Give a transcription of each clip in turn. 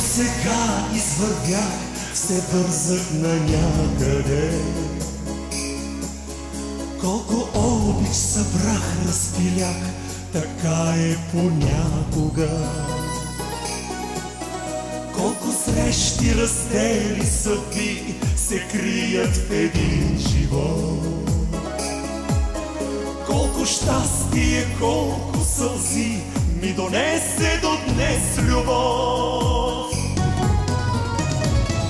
сега извървях, все бързах на някъде. Колко обич събрах, разпилях, така е понякога. Колко срещи, раздели, съдби се крият в един живот. Колко щастие, колко сълзи ми донесе до днес любов.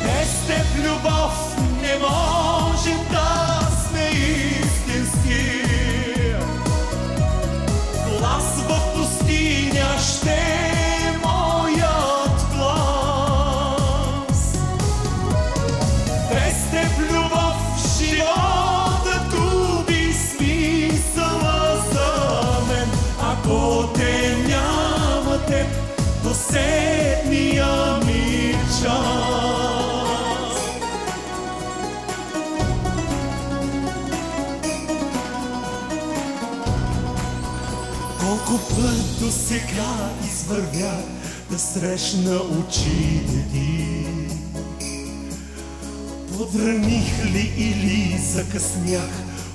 Без теб любов не може да сме истински. Глас в пустиня ще е моят глас. Без теб любов животът губи смисъла за мен. Ако те няма теб, последния ми час. Колко път до сега извървях да срещна очите ти. Подраних ли или закъснях,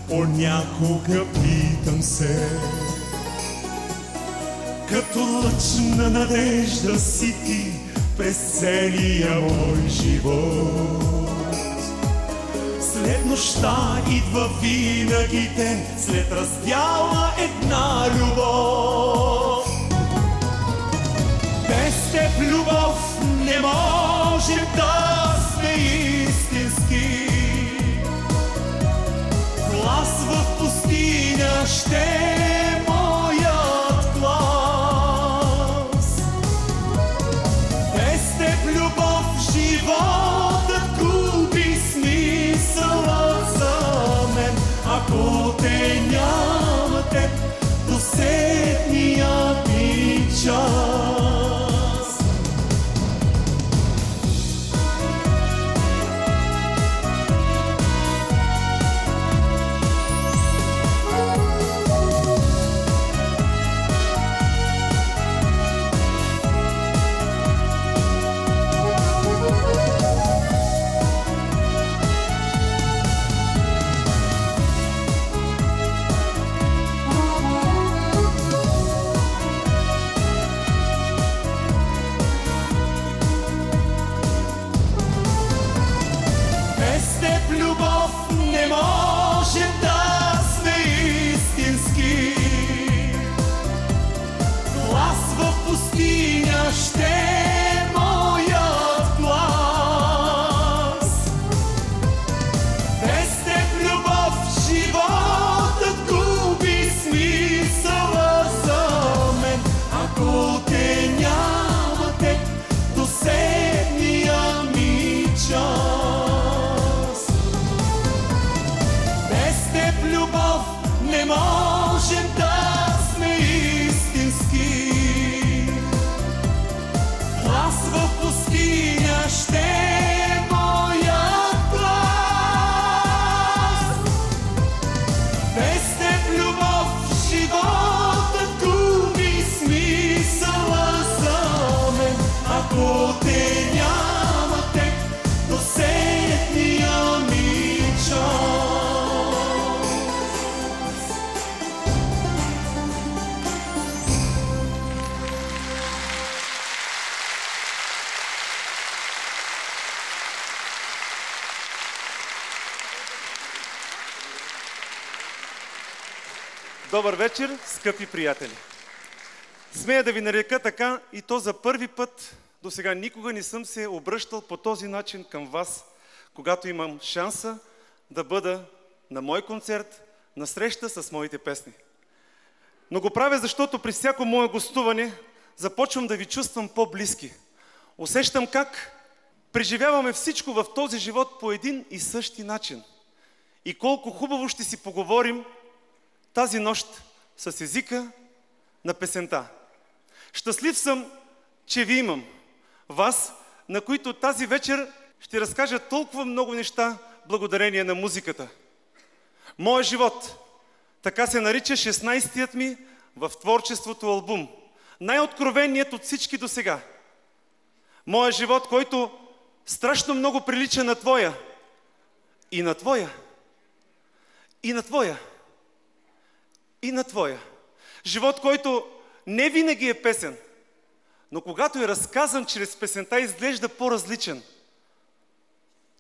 понякога питам се. Като лъч на надежда си ти през целия мой живот. След нощта идва винаги ден, след раздяла една любов. Без теб любов не може да сме истински. Глас в пустиня ще е моят глас. Без теб любов животът губи смисъла за мен. Ако те няма теб, последния ми час. Не може да сме истински. Глас в пустиня ще е моят глас. Без теб любов животът губи смисъла за мен. Ако те няма теб, последния ми час. Любов не можем да сме истински. Глас в пустиня ще е моят глас. Без теб любов животът губи смисъла за мен. Ако те няма теб, последния ми час. Добър вечер, скъпи приятели! Смея да ви нарека така, и то за първи път. До сега никога не съм се обръщал по този начин към вас, когато имам шанса да бъда на мой концерт, на среща с моите песни. Но го правя, защото при всяко мое гостуване започвам да ви чувствам по-близки. Усещам как преживяваме всичко в този живот по един и същи начин. И колко хубаво ще си поговорим тази нощ с езика на песента. Щастлив съм, че ви имам. Вас, на които тази вечер ще разкажа толкова много неща благодарение на музиката. Моя живот, така се нарича 16-тият ми в творчеството албум. Най-откровеният от всички досега. Моя живот, който страшно много прилича на твоя. И на твоя. И на твоя. И на твоя. Живот, който не винаги е песен, но когато е разказан чрез песента, изглежда по-различен.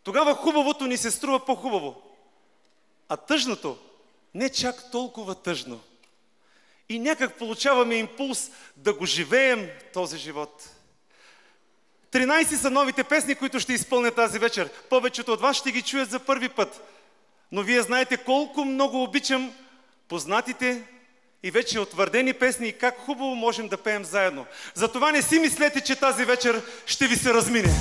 Тогава хубавото ни се струва по-хубаво, а тъжното не чак толкова тъжно. И някак получаваме импулс да го живеем този живот. 13 са новите песни, които ще изпълня тази вечер. Повечето от вас ще ги чуят за първи път. Но вие знаете колко много обичам познатите и вече утвърдени песни и как хубаво можем да пеем заедно. Затова не си мислете, че тази вечер ще ви се размине.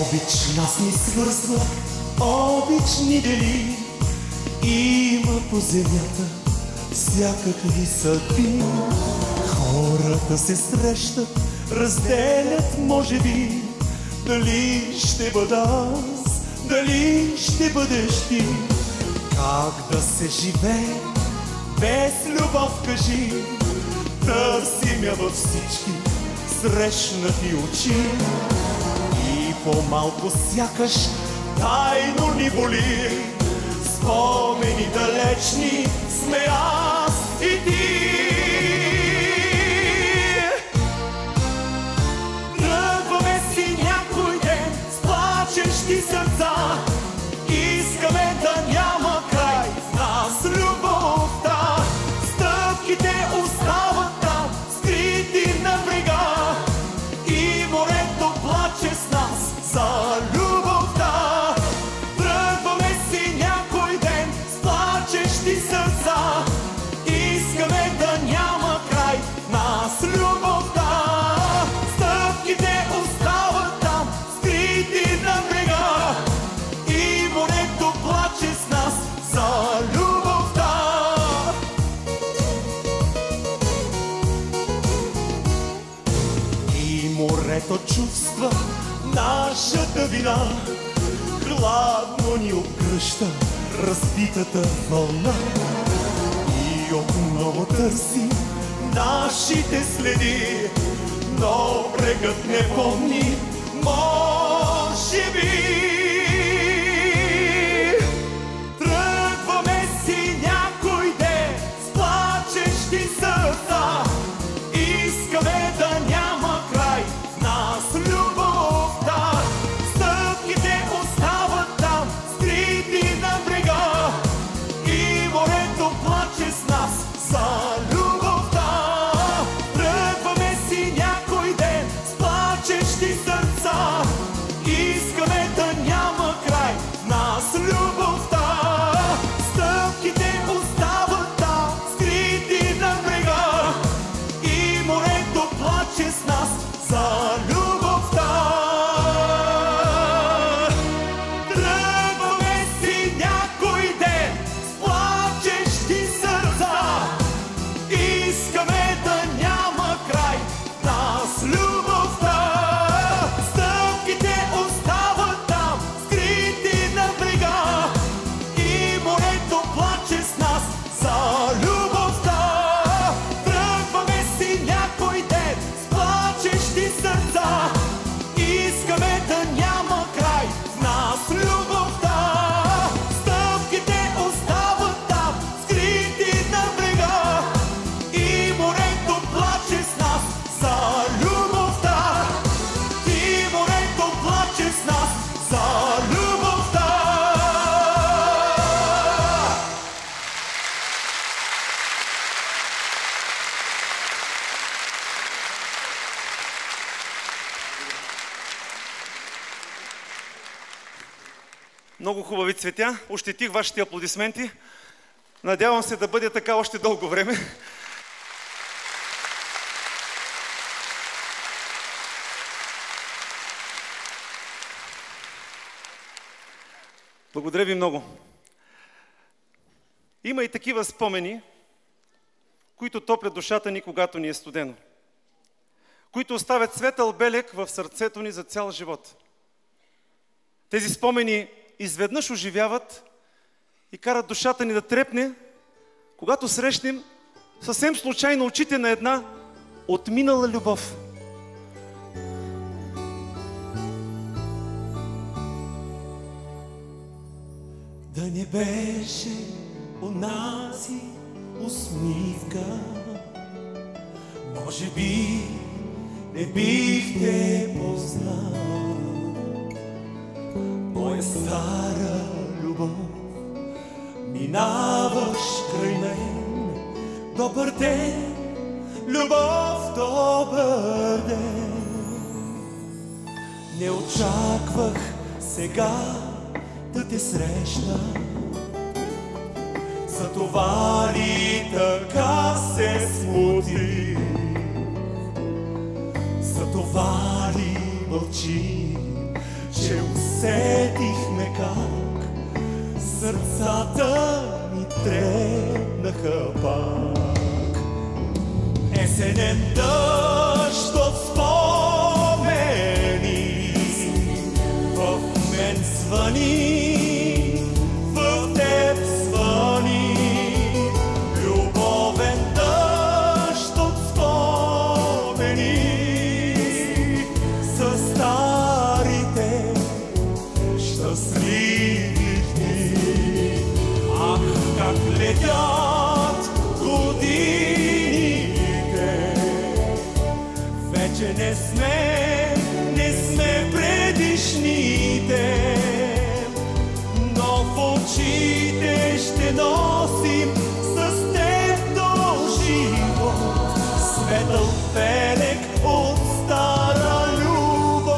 Обич нас ни свързва, обич ни дели. Има по земята всякакви съдби. Хората се срещат, разделят, може би. Дали ще бъда аз, дали ще бъдеш ти? Как да се живее без любов, кажи? Търсим я във всички срещнати очи. По-малко сякаш тайно ни боли. Спомени далечни сме аз и ти. Тръгваме си някой ден с плачещи сърца. Искаме да няма край в нас любовта. Стъпките остават там, скрити на брега. И морето плаче с нас за любовта. Тръгваме си някой ден с плачещи сърца. Искаме да няма край нас любовта. Стъпките остават там, скрити на брега. И морето плаче с нас за любовта. И морето чувства нашата вина, хладно ни обгръща разбитата вълна. И отново търси нашите следи, но брегът не помни, може би. Тръгваме си някой ден с плачещи сърца. Искаме да няма край в нас любовта. Стъпките остават там, скрити на брега. И морето плаче с нас за любовта. Тръгваме си някой ден с плачещи сърца. Искаме да няма край в нас любовта. Стъпките остават там, скрити на брега. И морето плаче с нас за любовта. Тръгваме си някой ден с плачещи сърца. Искаме да няма край в нас любовта. Стъпките остават там, скрити на брега. И морето плаче с нас за любовта. Тръгваме си някой ден с плачещи сърца. Искаме да няма край в нас любовта. Стъпките остават там, скрити на брега. И морето плаче с нас за любовта. И морето плаче с нас за любовта. Много хубави цветя. Ощетих вашите аплодисменти. Надявам се да бъде така още дълго време. Благодаря ви много. Има и такива спомени, които топлят душата ни, когато ни е студено. Които оставят светъл белег в сърцето ни за цял живот. Тези спомени изведнъж оживяват и карат душата ни да трепне, когато срещнем съвсем случайно очите на една отминала любов. Да не беше онази усмивка, може би не бих те познал. Моя стара любов, минаваш край мен. Добър ден, любов, добър ден. Не очаквах сега да те срещна, затова ли така се смутих? Затова ли мълчи, че усетихме как сърцата ни трепнаха пак? Есенен дъжд от спомени в мен звъни, в теб звъни. Любовен дъжд от спомени със старите щастливи дни. Ах, как летят годините, вече не сме предишните, но в очите ще носим с теб до живот светъл белег от стара любов.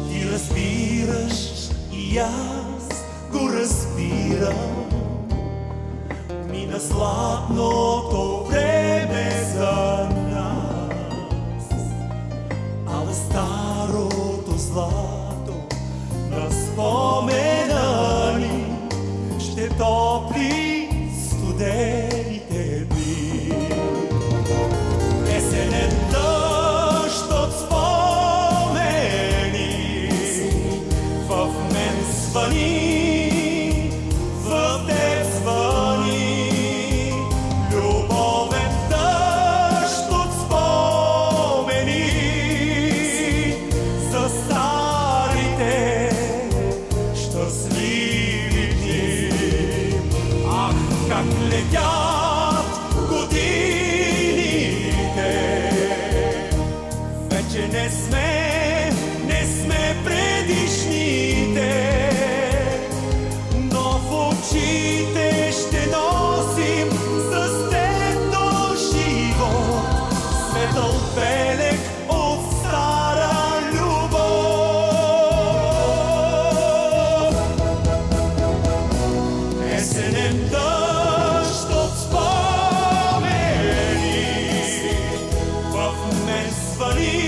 Ти разбираш и аз го разбирам. Мина златното време за нас, ала старото злато на спомена ни ще топли студените дни. Есенен дъжд от спомени в мен звъни, в теб звъни. Любовен дъжд от спомени за старите щастливи дни. Ах, как летят годините, вече не сме предишните, но в очите ще носим с теб до живот светъл белег от стара любов. Есенен дъжд от спомени в мен звъни,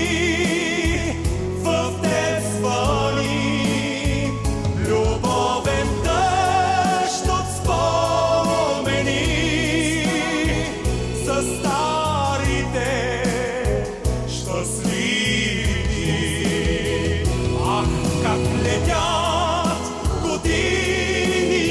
в теб звъни. Любовен дъжд от спомени за старите щастливи. Ах, как летят годините,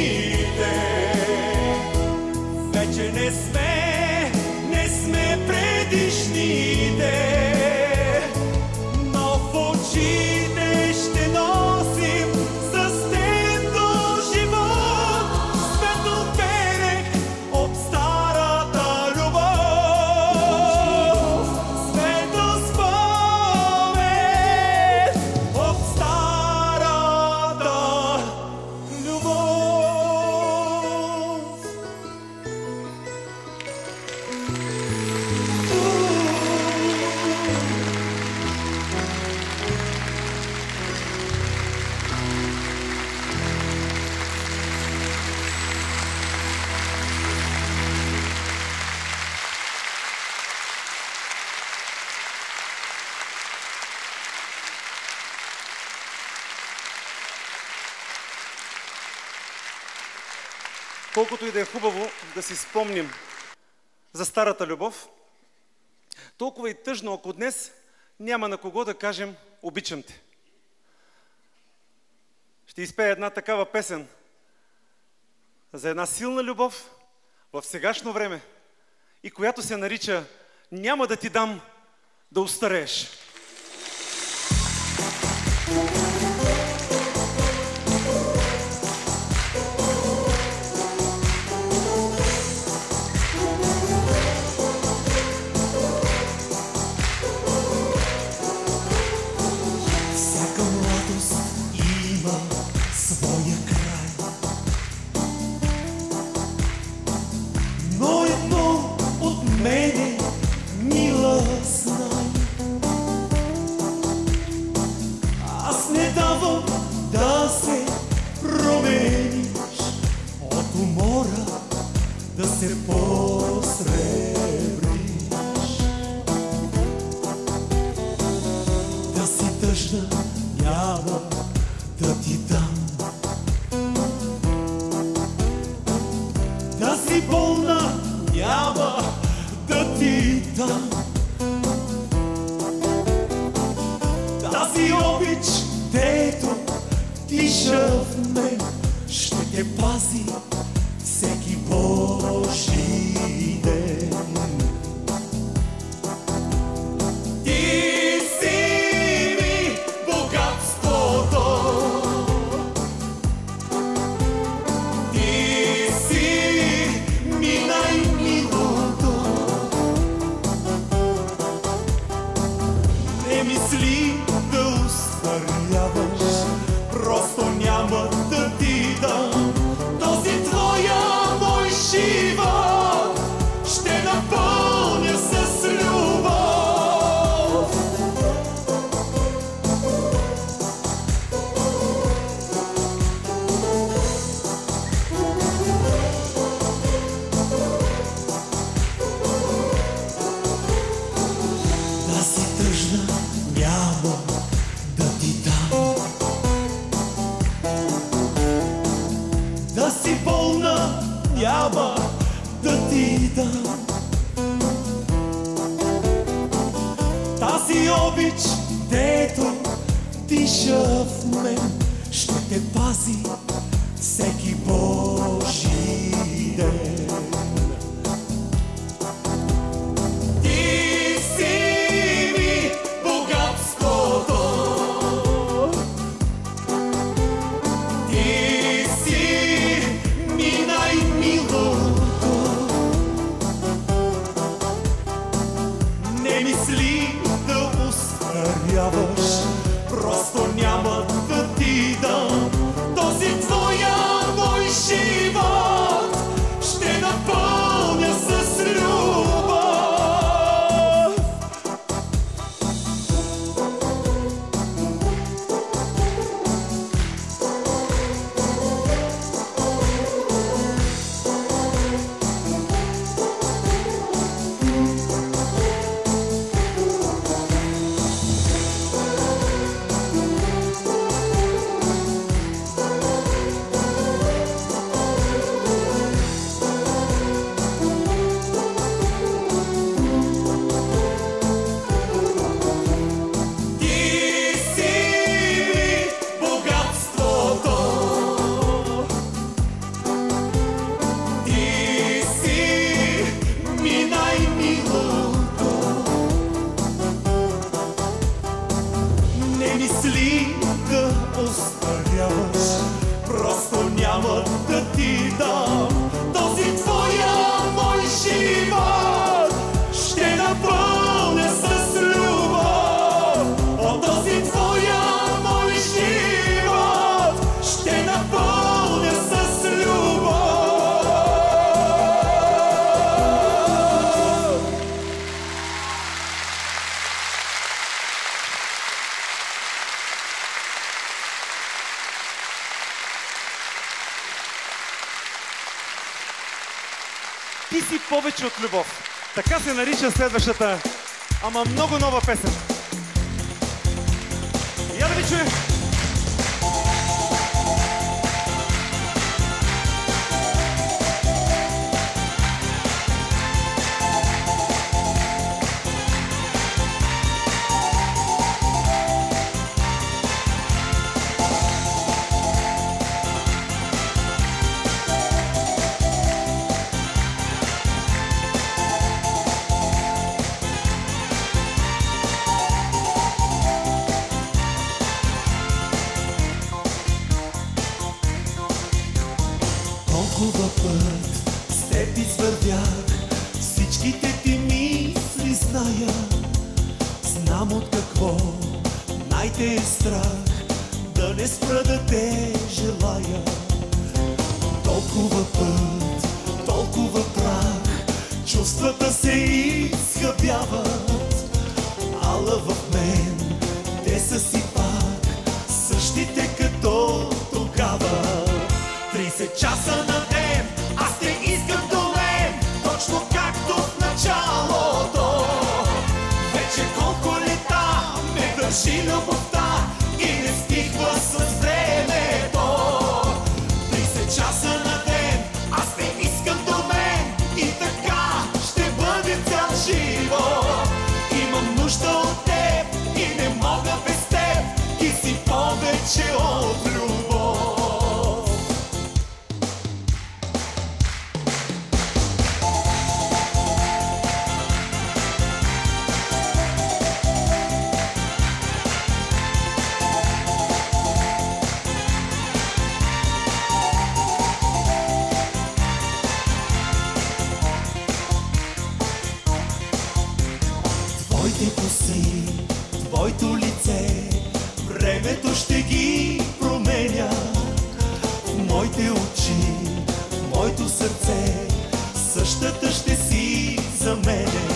колкото и да е хубаво да си спомним за старата любов, толкова и тъжно, ако днес няма на кого да кажем обичам те. Ще изпея една такава песен за една силна любов в сегашно време и която се нарича "Няма да ти дам да остарееш". Всяка младост има своя край, но едно от мене, мила, знай. Аз не давам да се промениш, от умора да се посребриш. Да си тъжна няма да ти дам, да си болна няма да ти дам. Тази обич, дето диша в мен, ще те пази всеки Божи ден. Ти си ми богатството, ти си ми най-милото. Не мисли да устаряваш, просто няма да ти дам. Този твоя мой живот ще напълня с любов. Да си тъжна няма да ти дам, да си болна няма да ти дам. Тази обич, дето диша в мен, ще те пази всеки Божи ден. Ти си ми богатството, ти си ми най-милото. Не мисли да устаряваш, просто няма да ти дам. Този твоя мой живот ще напълня с любов. Ти си ми богатството, ти си ми най-милото. Не мисли да остаряваш, просто няма да ти дам. Този твоя мой живот ще напълня с любов. О, този твоя мой живот ще напълня с любов. Ти си повече от любов. Така се нарича следващата, ама много нова песен. Я да ви чуем! теб извървях всичките ти мисли, зная. Знам от какво най-те е страх, да не спра да те желая. Толкова път, толкова прах, чувствата се изхъбяват, ала в мен те са си пак същите като тогава. 30 часа на ден, аз те искам до мен, точно както в началото. Вече колко лета ме държи любовта и не стихва с времето. 30 часа на ден, аз те искам до мен и така ще бъде цял живот. Имам нужда от теб и не мога без теб, ти си повече от любов. Твоите коси, твоето лице, времето ще ги променя. В моите очи, в моето сърце, същата ще си за мене.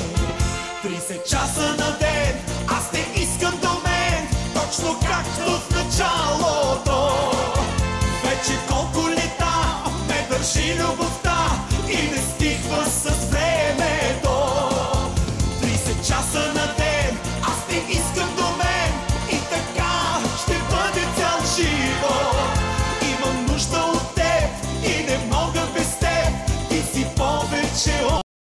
30 часа на ден, аз те искам до мен, точно както в началото. Вече колко лета ме държи любовта